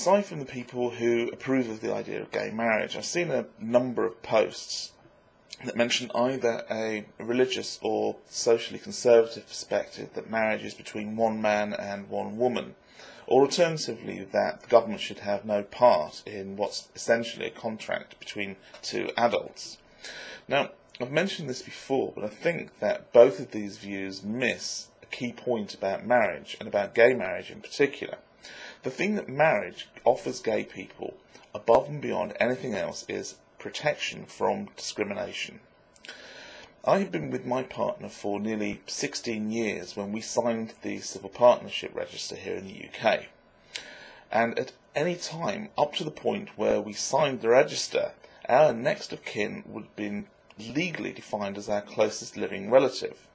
aside from the people who approve of the idea of gay marriage, I've seen a number of posts that mention either a religious or socially conservative perspective that marriage is between one man and one woman, or alternatively that the government should have no part in what's essentially a contract between two adults. Now, I've mentioned this before, but I think that both of these views miss a key point about marriage, and about gay marriage in particular. The thing that marriage offers gay people, above and beyond anything else, is protection from discrimination. I have been with my partner for nearly 16 years when we signed the Civil Partnership Register here in the UK. And at any time, up to the point where we signed the register, our next of kin would have been legally defined as our closest living relative.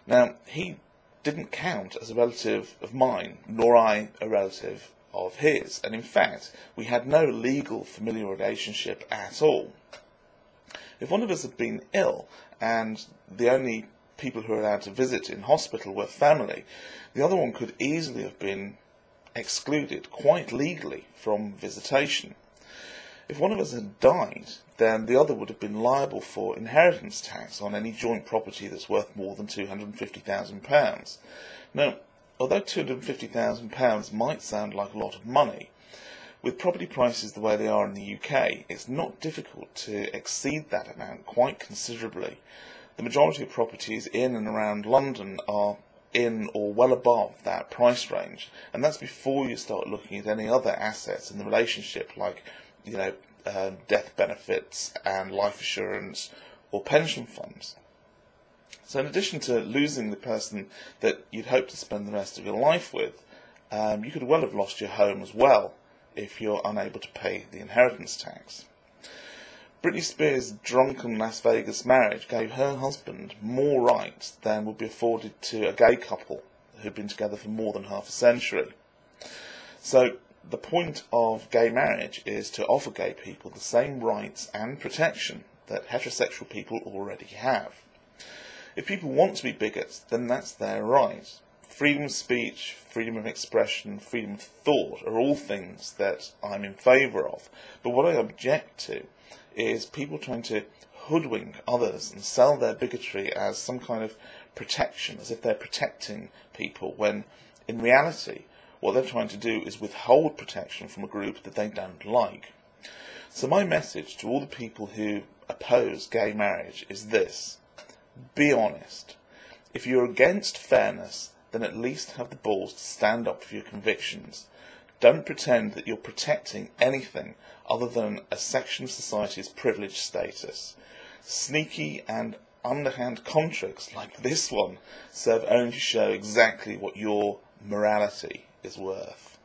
Now, he didn't count as a relative of mine, nor I a relative of his, and in fact, we had no legal familial relationship at all. If one of us had been ill, and the only people who were allowed to visit in hospital were family, the other one could easily have been excluded, quite legally, from visitation. If one of us had died, then the other would have been liable for inheritance tax on any joint property that's worth more than £250,000. Now, although £250,000 might sound like a lot of money, with property prices the way they are in the UK, it's not difficult to exceed that amount quite considerably. The majority of properties in and around London are in or well above that price range, and that's before you start looking at any other assets in the relationship, like death benefits and life assurance or pension funds. So in addition to losing the person that you'd hope to spend the rest of your life with, you could well have lost your home as well if you're unable to pay the inheritance tax. Britney Spears' drunken Las Vegas marriage gave her husband more rights than would be afforded to a gay couple who'd been together for more than half a century. So the point of gay marriage is to offer gay people the same rights and protection that heterosexual people already have. If people want to be bigots, then that's their right. Freedom of speech, freedom of expression, freedom of thought are all things that I'm in favour of. But what I object to is people trying to hoodwink others and sell their bigotry as some kind of protection, as if they're protecting people, when in reality what they're trying to do is withhold protection from a group that they don't like. So my message to all the people who oppose gay marriage is this: be honest. If you're against fairness, then at least have the balls to stand up for your convictions. Don't pretend that you're protecting anything other than a section of society's privileged status. Sneaky and underhand contracts like this one serve only to show exactly what your morality is worth.